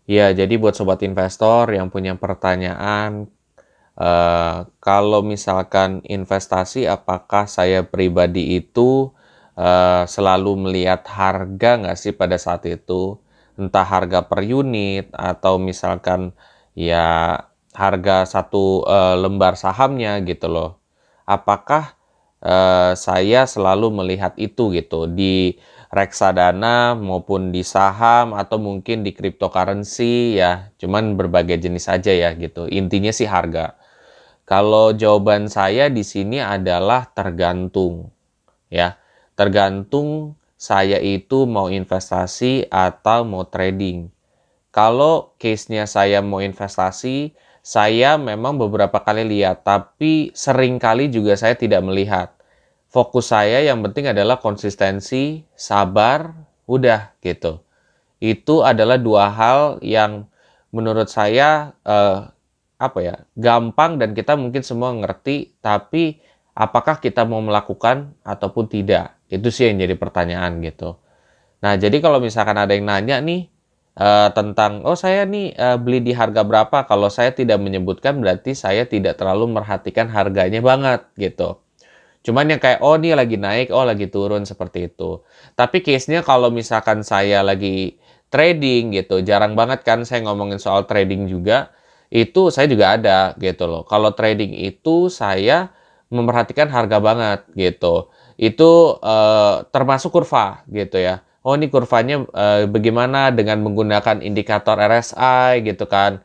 Ya, jadi buat sobat investor yang punya pertanyaan, kalau misalkan investasi, apakah saya pribadi itu selalu melihat harga nggak sih pada saat itu? Entah harga per unit atau misalkan ya harga satu lembar sahamnya gitu loh. Apakah saya selalu melihat itu gitu di reksadana maupun di saham atau mungkin di cryptocurrency ya, cuman berbagai jenis aja ya gitu. Intinya sih harga. Kalau jawaban saya di sini adalah tergantung ya. Tergantung saya itu mau investasi atau mau trading. Kalau case-nya saya mau investasi, saya memang beberapa kali lihat, tapi sering kali juga saya tidak melihat. Fokus saya yang penting adalah konsistensi, sabar, udah gitu. Itu adalah dua hal yang menurut saya apa ya, gampang dan kita mungkin semua ngerti, tapi apakah kita mau melakukan ataupun tidak? Itu sih yang jadi pertanyaan gitu. Nah, jadi kalau misalkan ada yang nanya nih tentang, oh saya nih beli di harga berapa? Kalau saya tidak menyebutkan berarti saya tidak terlalu merhatikan harganya banget gitu. Cuman yang kayak, oh ini lagi naik, oh lagi turun, seperti itu. Tapi case-nya kalau misalkan saya lagi trading gitu, jarang banget kan saya ngomongin soal trading juga, itu saya juga ada gitu loh. Kalau trading itu saya memperhatikan harga banget gitu. Itu termasuk kurva gitu ya. Oh ini kurvanya bagaimana dengan menggunakan indikator RSI gitu kan,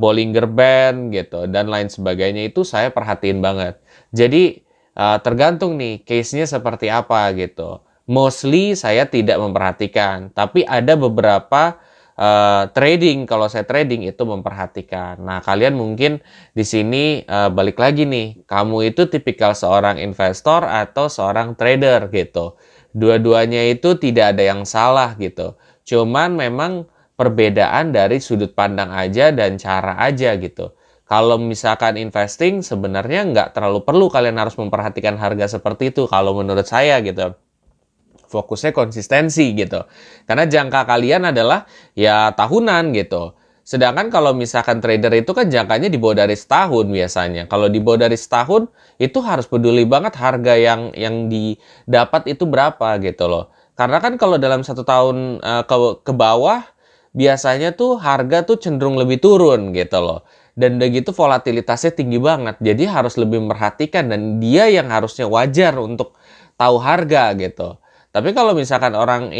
Bollinger Band gitu, dan lain sebagainya itu saya perhatiin banget. Jadi tergantung nih case-nya seperti apa gitu. Mostly saya tidak memperhatikan, tapi ada beberapa trading, kalau saya trading itu memperhatikan. Nah, kalian mungkin di sini balik lagi nih, kamu itu tipikal seorang investor atau seorang trader gitu. Dua-duanya itu tidak ada yang salah gitu. Cuman memang perbedaan dari sudut pandang aja dan cara aja gitu. Kalau misalkan investing sebenarnya nggak terlalu perlu kalian harus memperhatikan harga seperti itu kalau menurut saya gitu. Fokusnya konsistensi gitu. Karena jangka kalian adalah ya tahunan gitu. Sedangkan kalau misalkan trader itu kan jangkanya di bawah dari setahun biasanya. Kalau di bawah dari setahun itu harus peduli banget harga yang didapat itu berapa gitu loh. Karena kan kalau dalam satu tahun ke bawah biasanya tuh harga tuh cenderung lebih turun gitu loh. Dan udah gitu volatilitasnya tinggi banget. Jadi harus lebih memperhatikan dan dia yang harusnya wajar untuk tahu harga gitu. Tapi kalau misalkan orang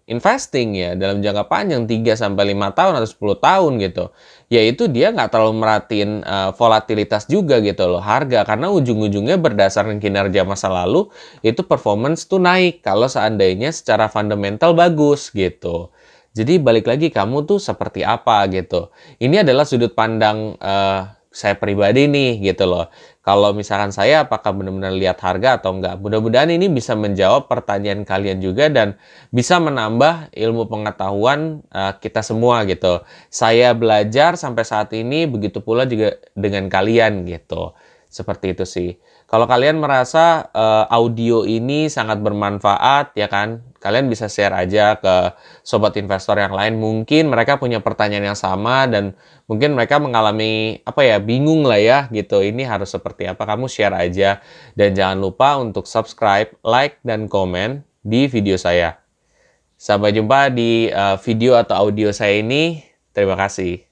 investing ya dalam jangka panjang 3 sampai 5 tahun atau 10 tahun gitu, ya itu dia nggak terlalu merhatiin volatilitas juga gitu loh harga, karena ujung-ujungnya berdasarkan kinerja masa lalu itu performance tuh naik kalau seandainya secara fundamental bagus gitu. Jadi balik lagi kamu tuh seperti apa gitu. Ini adalah sudut pandang saya pribadi nih gitu loh. Kalau misalkan saya apakah benar-benar lihat harga atau enggak. Mudah-mudahan ini bisa menjawab pertanyaan kalian juga dan bisa menambah ilmu pengetahuan kita semua gitu. Saya belajar sampai saat ini, begitu pula juga dengan kalian gitu. Seperti itu sih. Kalau kalian merasa audio ini sangat bermanfaat ya kan, kalian bisa share aja ke sobat investor yang lain. Mungkin mereka punya pertanyaan yang sama dan mungkin mereka mengalami apa ya, bingung lah ya gitu. Ini harus seperti apa? Kamu share aja dan jangan lupa untuk subscribe, like dan komen di video saya. Sampai jumpa di video atau audio saya ini. Terima kasih.